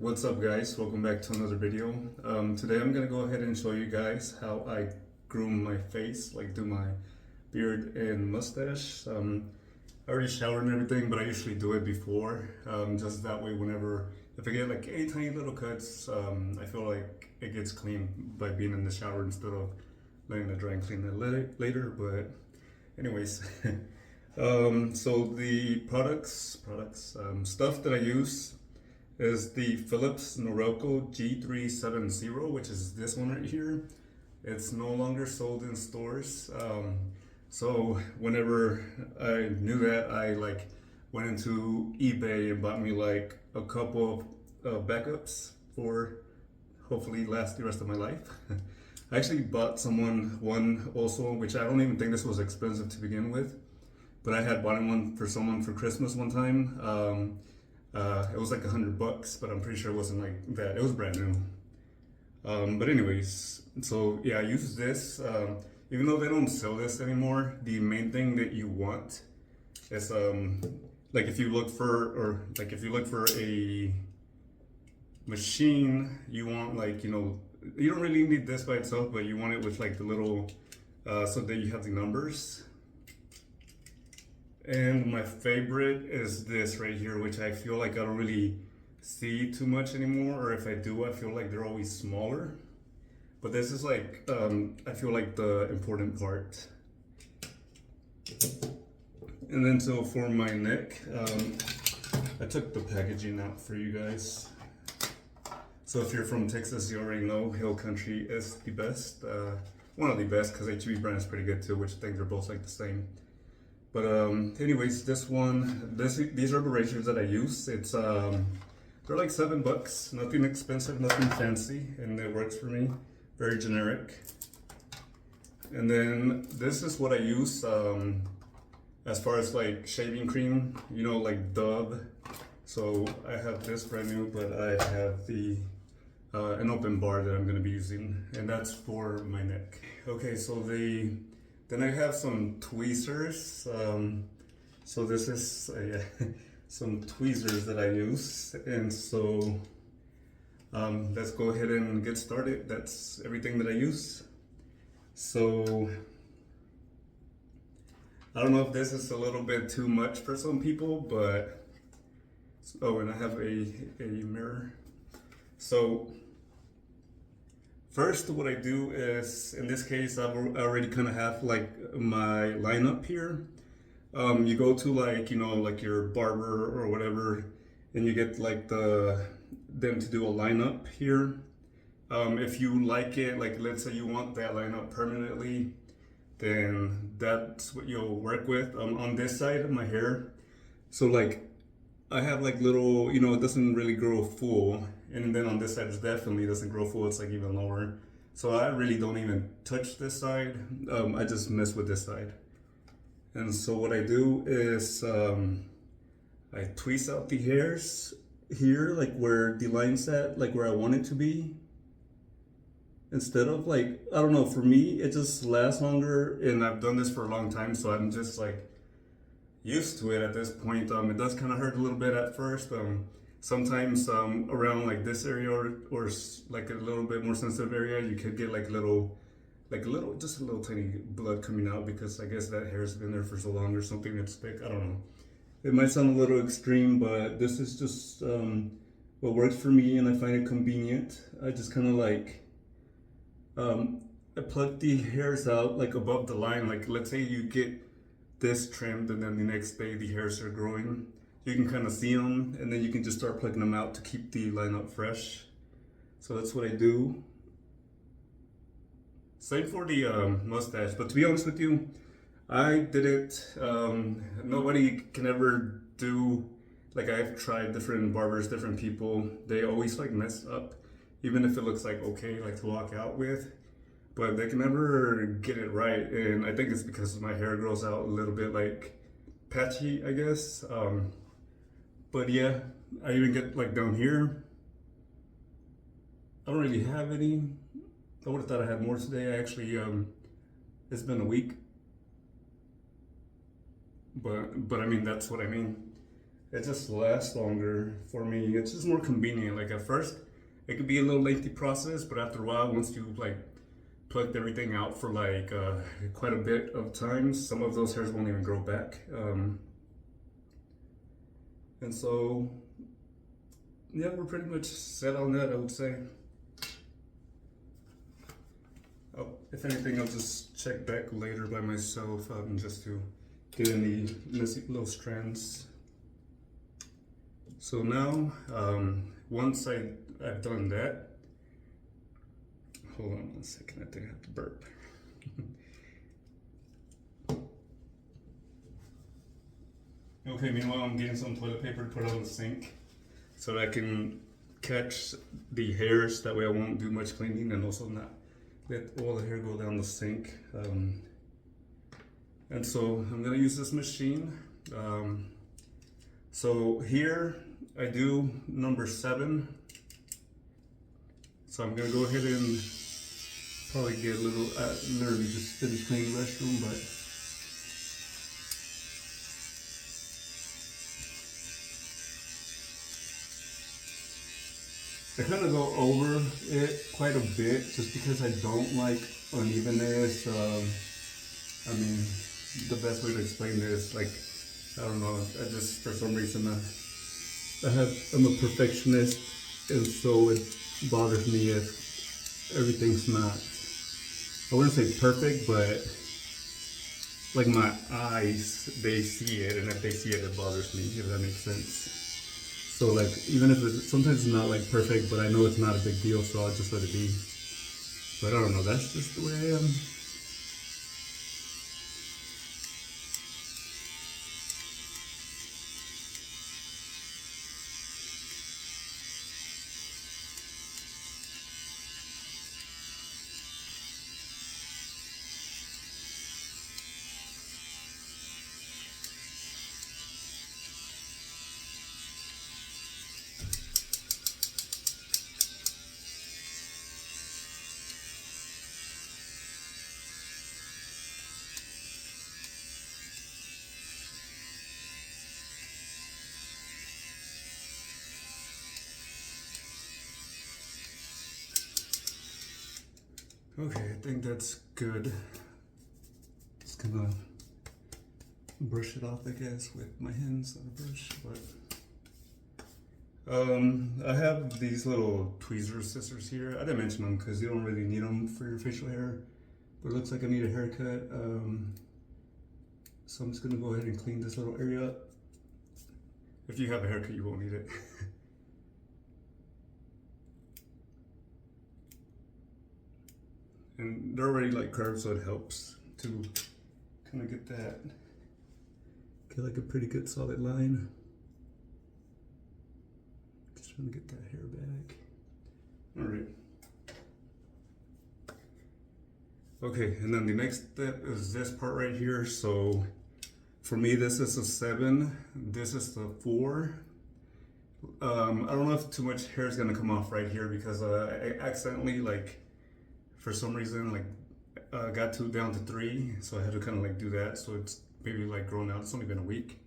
What's up guys, welcome back to another video. Today I'm gonna go ahead and show you guys how I groom my face, like do my beard and mustache. I already showered and everything, but I usually do it before, just that way whenever, if I get like any tiny little cuts, I feel like it gets clean by being in the shower instead of letting it dry and clean it later. But anyways, so the stuff that I use is the Philips Norelco G370, which is this one right here. It's no longer sold in stores. So whenever I knew that, I like went into eBay and bought me like a couple of backups for hopefully last the rest of my life. I actually bought one also, which I don't even think this was expensive to begin with, but I had bought one for someone for Christmas one time. It was like $100, but I'm pretty sure it wasn't like that. It was brand new. But anyways, so yeah, I use this. Even though they don't sell this anymore, the main thing that you want is like if you look for a machine, you want like, you don't really need this by itself, but you want it with like the little so that you have the numbers. And my favorite is this right here, which I feel like I don't really see too much anymore, or if I do, I feel like they're always smaller. But this is like, I feel like the important part. And then so for my neck, I took the packaging out for you guys. So if you're from Texas, you already know Hill Country is the best. One of the best, because HB brand is pretty good too, which I think they're both like the same. But anyways, these are the razors that I use. It's they're like $7, nothing expensive, nothing fancy, and it works for me. Very generic. And then this is what I use as far as like shaving cream, like Dove. So I have this brand new, but I have the an open bar that I'm gonna be using, and that's for my neck. Okay, so then I have some tweezers. So this is some tweezers that I use, and so let's go ahead and get started. That's everything that I use. So I don't know if this is a little bit too much for some people, but and I have a mirror. So first, what I do is, in this case, I already kind of have like my lineup here. You go to like your barber or whatever, and you get like them to do a lineup here. If you like it, like let's say you want that lineup permanently, then that's what you'll work with. On this side of my hair, so like I have like little, it doesn't really grow full. And then on this side, it definitely doesn't grow full. It's like even lower. So I really don't even touch this side. I just mess with this side. And so what I do is I tweeze out the hairs here, like where the line's at, like where I want it to be. Instead of like, I don't know, for me, it just lasts longer. And I've done this for a long time, so I'm just like used to it at this point. It does kind of hurt a little bit at first. Sometimes around like this area or like a little bit more sensitive area, you could get like just a little tiny blood coming out, because I guess that hair's been there for so long or something. It's thick. I don't know. It might sound a little extreme, but this is just what works for me, and I find it convenient. I just kind of like I pluck the hairs out like above the line. Like let's say you get this trimmed, and then the next day the hairs are growing. You can kind of see them, and then you can just start plucking them out to keep the lineup fresh. So that's what I do. Same for the mustache, but to be honest with you, I did it. Nobody can ever do, like I've tried different barbers, different people. They always like mess up, even if it looks like okay, like to walk out with, but they can never get it right. And I think it's because my hair grows out a little bit like patchy, I guess. But yeah, I even get like down here. I don't really have any. I would have thought I had more today. I actually, it's been a week. But I mean, that's what I mean. it just lasts longer for me. It's just more convenient. Like at first, it could be a little lengthy process, but after a while, once you like plucked everything out for like quite a bit of time, some of those hairs won't even grow back. And so, yeah, we're pretty much set on that, I would say. Oh, if anything, I'll just check back later by myself just to get any messy little strands. So now, once I've done that, hold on 1 second, I think I have to burp. Okay, meanwhile I'm getting some toilet paper to put on the sink so that I can catch the hairs, that way I won't do much cleaning and also not let all the hair go down the sink. And so I'm gonna use this machine. So here I do number 7. So I'm gonna go ahead and probably get a little, literally just finished cleaning the restroom, but I kind of go over it quite a bit just because I don't like unevenness. I mean, the best way to explain this, like, I don't know, I just, for some reason, I'm a perfectionist, and so it bothers me if everything's not, I wouldn't say perfect, but like my eyes, they see it, and if they see it, it bothers me, if that makes sense. So like, even if sometimes it's not like perfect, but I know it's not a big deal, so I'll just let it be. But I don't know, that's just the way I am. Okay, I think that's good. Just gonna brush it off, I guess, with my hands on a brush, but I have these little tweezer scissors here. I didn't mention them because you don't really need them for your facial hair, but it looks like I need a haircut. So I'm just gonna go ahead and clean this little area up. If you have a haircut, you won't need it. And they're already like curved, so it helps to kind of get like a pretty good solid line. Just trying to get that hair back. All right. Okay, and then the next step is this part right here. So for me, this is a 7. This is the 4. I don't know if too much hair is gonna come off right here because I accidentally, like, for some reason, like, got down to 3, so I had to kind of like do that. So it's maybe like grown out. It's only been a week.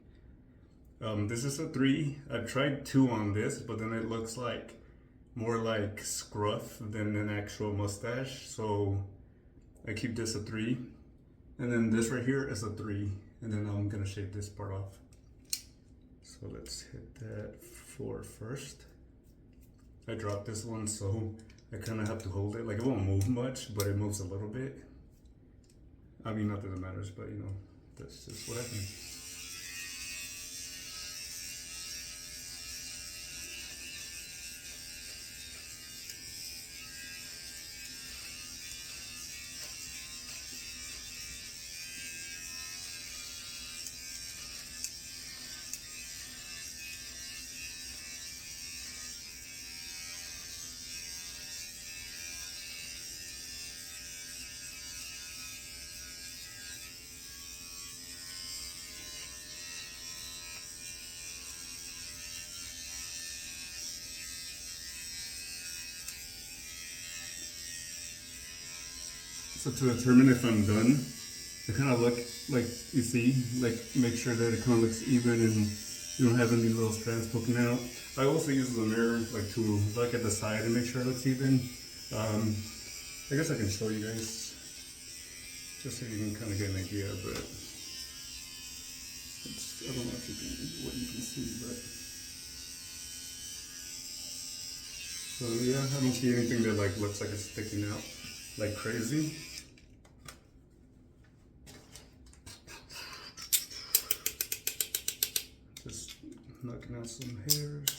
This is a 3. I've tried 2 on this, but then it looks like more like scruff than an actual mustache. So I keep this a 3, and then this right here is a 3, and then I'm gonna shave this part off. So let's hit that 4 first. I dropped this one, so I kind of have to hold it. Like, it won't move much, but it moves a little bit. I mean, not that it matters, but you know, that's just what happens. So to determine if I'm done, I kind of look, like, you see, like, make sure that it kind of looks even and you don't have any little strands poking out. I also use the mirror like to look at the side and make sure it looks even. I guess I can show you guys just so you can kind of get an idea, but I don't know if you can, what you can see, but so yeah, I don't see anything that like looks like it's sticking out like crazy. Just knocking out some hairs.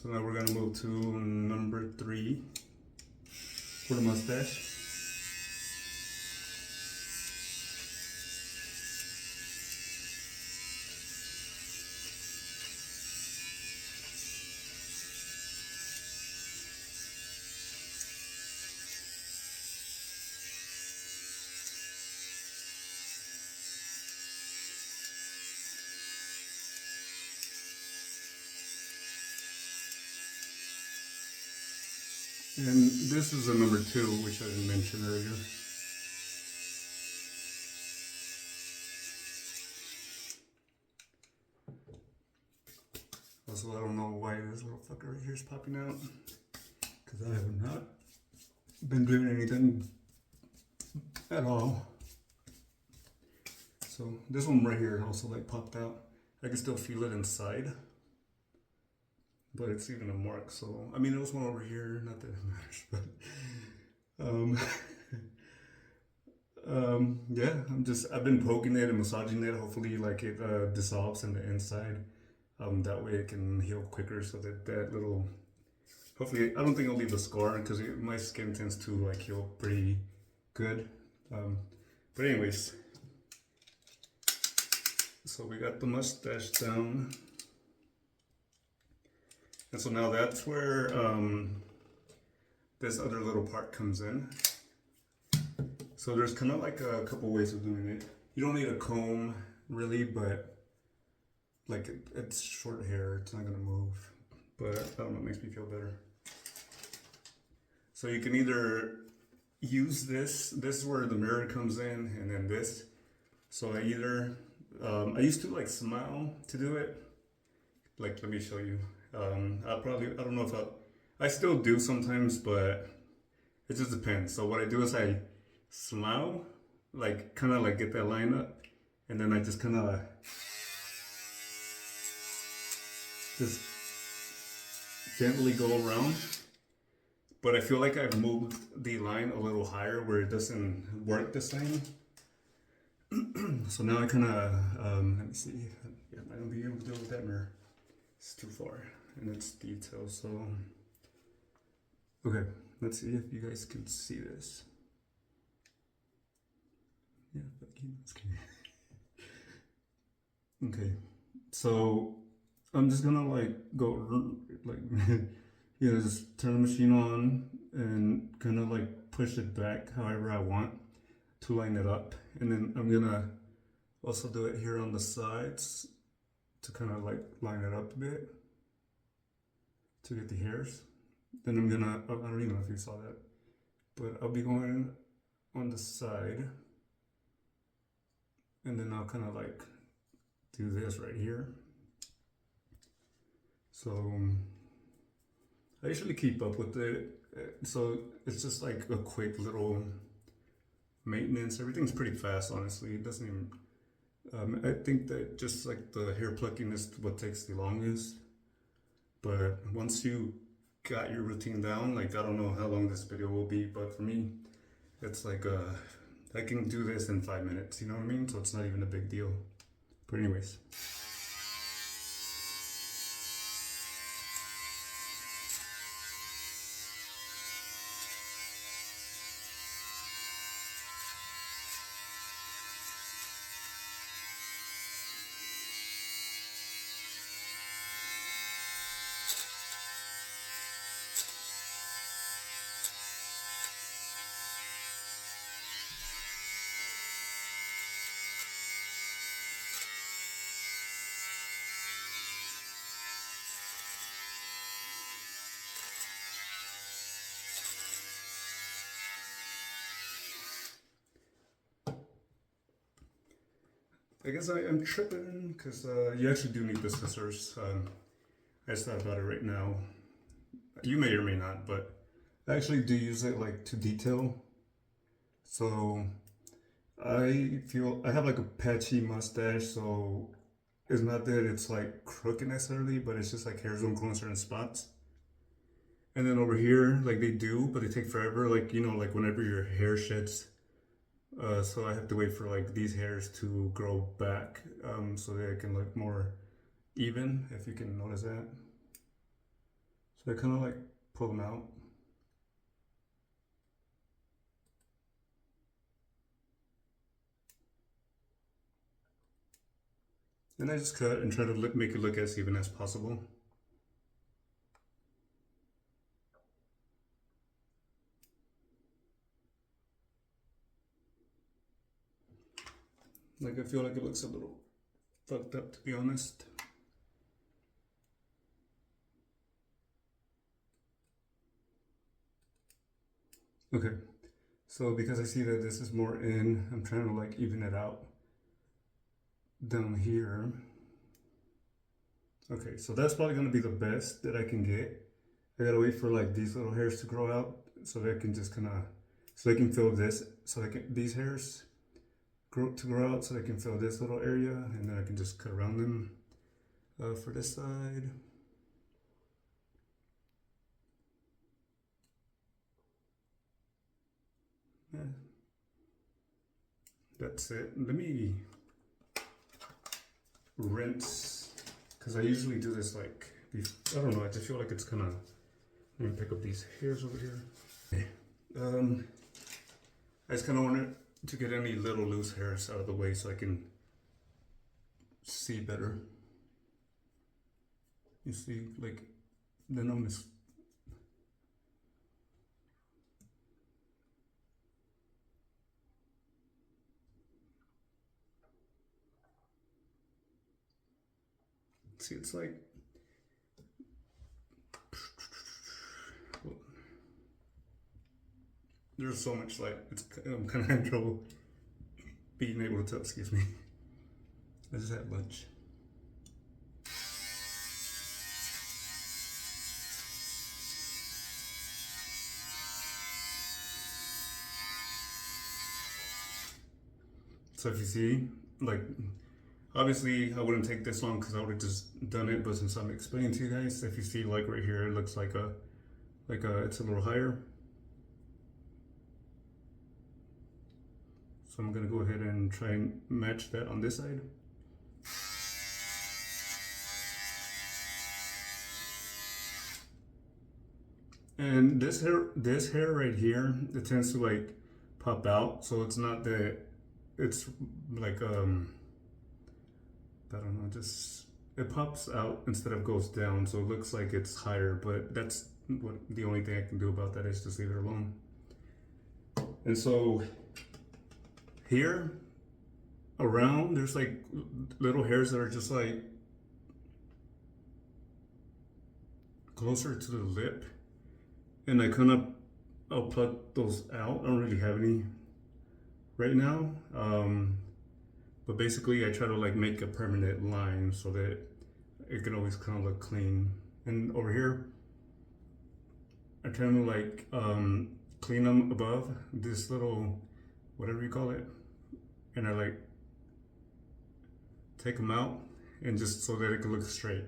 So now we're gonna move to number 3 for the mustache. And this is a number 2, which I didn't mention earlier. Also, I don't know why this little fucker right here is popping out, because I have not been doing anything at all. So this one right here also like popped out. I can still feel it inside, but it's even a mark. So I mean, there was one over here. Not that it matters, but yeah, I've been poking it and massaging it. Hopefully, like it dissolves in the inside. That way it can heal quicker. So that little, hopefully, I don't think it'll leave a scar because my skin tends to like heal pretty good. But anyways, so we got the mustache down. And so now that's where this other little part comes in. So there's kind of like a couple ways of doing it. You don't need a comb really, but like it's short hair, it's not gonna move. But I don't know, it makes me feel better. So you can either use this is where the mirror comes in, and then this. So I either, I used to like smile to do it. Like, let me show you. I don't know if I still do sometimes, but it just depends. So what I do is I smile, like kind of like get that line up, and then I just kind of just gently go around. But I feel like I've moved the line a little higher where it doesn't work the same. So now I kind of, let me see. Yeah, I don't be able to deal with that mirror. It's too far and it's detailed. So, okay, let's see if you guys can see this. Yeah, that's okay. Okay, so I'm just gonna like go like, you know, just turn the machine on and kind of like push it back however I want to line it up. And then I'm gonna also do it here on the sides to kind of like line it up a bit to get the hairs. Then I'm gonna, I don't even know if you saw that, but I'll be going on the side, and then I'll kind of like do this right here. So I usually keep up with it. So it's just like a quick little maintenance. Everything's pretty fast, honestly. It doesn't even, I think that just like the hair plucking is what takes the longest. But once you got your routine down, like I don't know how long this video will be, but for me, it's like I can do this in 5 minutes, you know what I mean? So it's not even a big deal. But anyways. I guess I'm tripping because you actually do need the scissors. I just thought about it right now. You may or may not, but I actually do use it like to detail. So I feel I have like a patchy mustache, so it's not that it's like crooked necessarily, but it's just like hairs don't grow in certain spots. And then over here, like they do, but they take forever. Like like whenever your hair sheds, so I have to wait for like these hairs to grow back, so that it can look more even. If you can notice that. So I kind of like pull them out. And I just cut and try to make it look as even as possible. Like I feel like it looks a little fucked up, to be honest. Okay, so because I see that this is more in, I'm trying to like even it out down here. Okay, so that's probably gonna be the best that I can get. I gotta wait for like these little hairs to grow out so that I can just kind of, so they can fill this, so they can, these hairs grow out so they can fill this little area, and then I can just cut around them for this side. Yeah. That's it. Let me rinse, because I usually do this like, I don't know, I just feel like it's kind of, let me pick up these hairs over here. Okay. I just kind of wanted to get any little loose hairs out of the way so I can see better. You see, like, then I'm just, see, it's like, there's so much light. I'm kind of having trouble being able to tell. Excuse me. I just had lunch. So if you see, like, obviously I wouldn't take this long because I would have just done it. But since I'm explaining to you guys, if you see, like right here, it looks like it's a little higher. So I'm gonna go ahead and try and match that on this side. And this hair right here, it tends to like pop out. So it's not that it's like I don't know, just it pops out instead of goes down. So it looks like it's higher, but that's what the only thing I can do about that is just leave it alone. And so here around there's like little hairs that are just like closer to the lip, and I'll pluck those out. I don't really have any right now, but basically I try to like make a permanent line so that it can always kind of look clean. And over here I try to like clean them above this little whatever you call it, and I like take them out, and just so that it can look straight,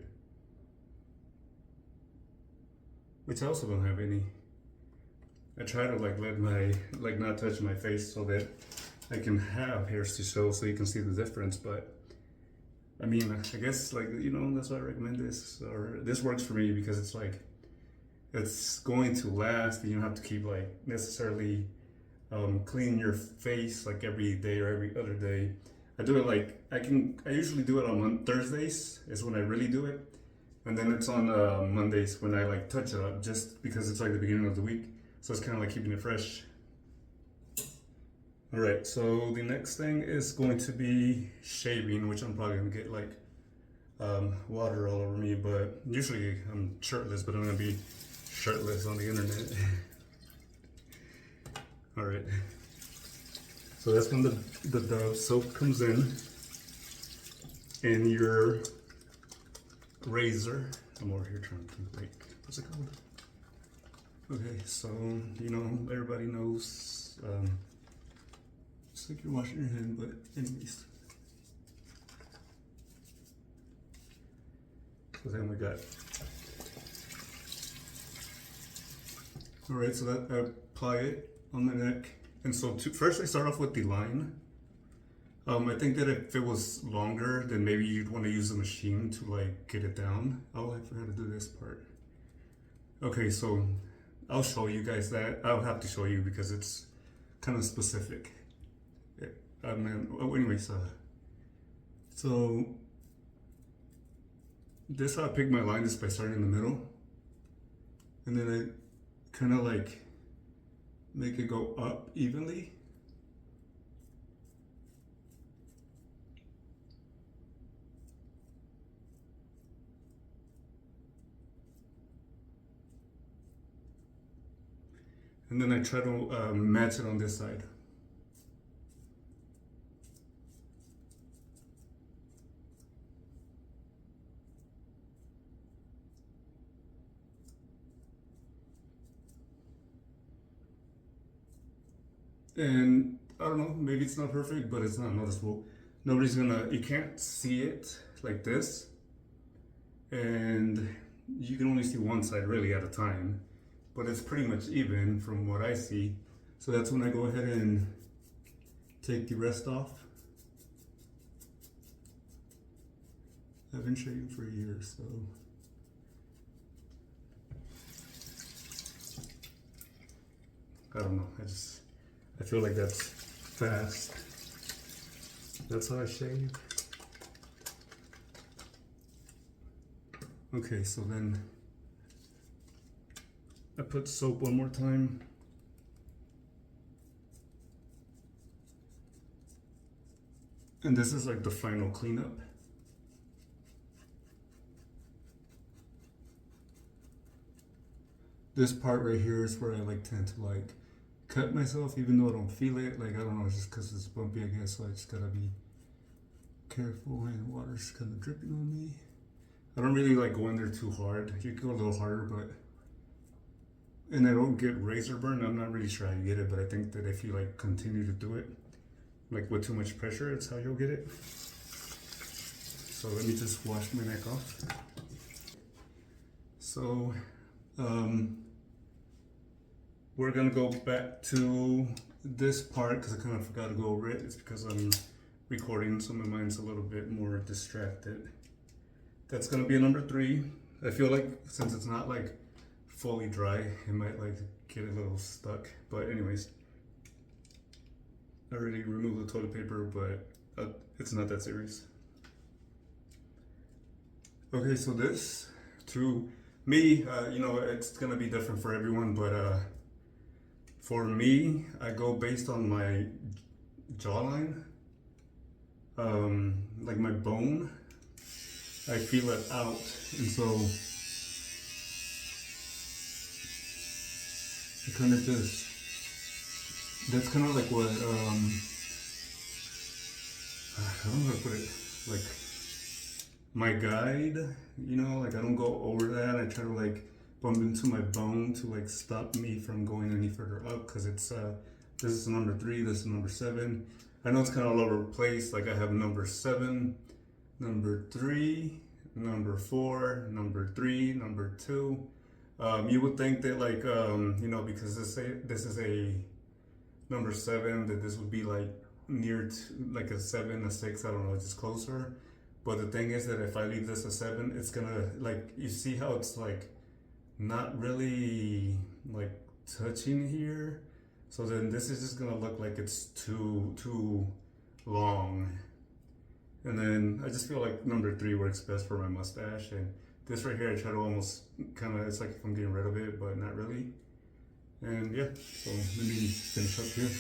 which I also don't have any. I try to like let my, like not touch my face so that I can have hairs to show so you can see the difference. But I mean, I guess like, that's why I recommend this, or this works for me because it's like, it's going to last, and you don't have to keep like necessarily cleaning your face like every day or every other day. I do it like, I usually do it on Thursdays is when I really do it. And then it's on Mondays when I like touch it up, just because it's like the beginning of the week. So it's kind of like keeping it fresh. All right, so the next thing is going to be shaving, which I'm probably gonna get like water all over me, but usually I'm shirtless, but I'm gonna be shirtless on the internet. All right, so that's when the Dove soap comes in. in your razor. I'm over here trying to think, like, what's it called? Okay, so, you know, everybody knows, it's like you're washing your hand, but anyways. So then we got, all right, so that I apply it on my neck. And so first I start off with the line. I think that if it was longer, then maybe you'd want to use a machine to like get it down. Oh, I forgot to do this part. Okay, so I'll show you guys that. I'll have to show you because it's kind of specific. Anyways, so this how I pick my line is by starting in the middle, and then I kind of like make it go up evenly. And then I try to match it on this side. And I don't know, maybe it's not perfect, but it's not noticeable. You can't see it like this. And you can only see one side really at a time. But it's pretty much even from what I see. So that's when I go ahead and take the rest off. I've been shaving for a year, so. I don't know, I feel like that's fast. That's how I shave. Okay, so then I put soap one more time. And this is like the final cleanup. This part right here is where I like tend to like cut myself even though I don't feel it. Like, I don't know, it's just because it's bumpy, I guess, so I just gotta be careful, and water's kind of dripping on me. I don't really like go in there too hard. You can go a little harder, but and I don't get razor burn. I'm not really sure how you get it, but I think that if you like continue to do it like with too much pressure, it's how you'll get it. So let me just wash my neck off. So we're gonna go back to this part because I kind of forgot to go over it. It's because I'm recording, so my mind's a little bit more distracted. That's gonna be a number 3. I feel like since it's not like fully dry, it might like get a little stuck. But anyways, I already removed the toilet paper, but it's not that serious. Okay, so this, to me, you know, it's gonna be different for everyone, but for me, I go based on my jawline, like my bone. I feel it out, and so I kind of just, that's kind of like what, I don't know how to put it, like my guide, you know, like I don't go over that. I try to like bump into my bone to like stop me from going any further up, because it's, this is number 3, this is number 7. I know it's kind of all over the place. Like I have number 7, number 3, number 4, number 3, number 2. You would think that like, you know, because this is a number 7, that this would be like near to like a 7, a 6, I don't know, just closer. But the thing is that if I leave this a 7, it's gonna, like, you see how it's like not really like touching here. So then this is just gonna look like it's too long. And then I just feel like number 3 works best for my mustache. And this right here, I try to almost kind of, it's like I'm getting rid of it, but not really. And yeah, so let me finish up here.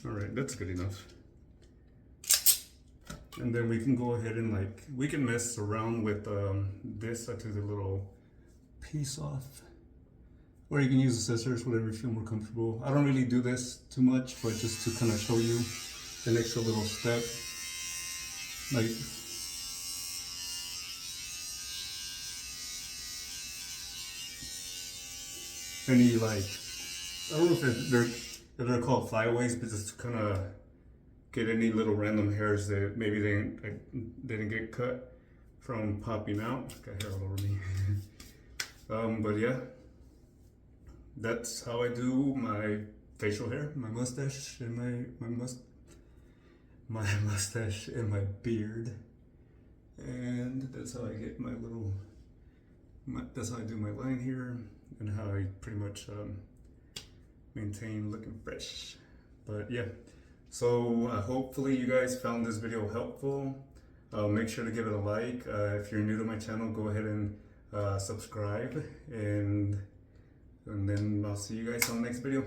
All right, that's good enough. And then we can go ahead and like, we can mess around with this. I took the little piece off. Or you can use the scissors, whatever you feel more comfortable. I don't really do this too much, but just to kind of show you an extra little step. Like, any like, I don't know if they're called flyaways, but just to kind of get any little random hairs that maybe they didn't get cut from popping out. Got hair all over me. But yeah, that's how I do my facial hair, my mustache, and my mustache and my beard. And that's how I get my little. That's how I do my line here, and how I pretty much maintain looking fresh. But yeah, so hopefully you guys found this video helpful. Make sure to give it a like. If you're new to my channel, go ahead and subscribe, and then I'll see you guys on the next video.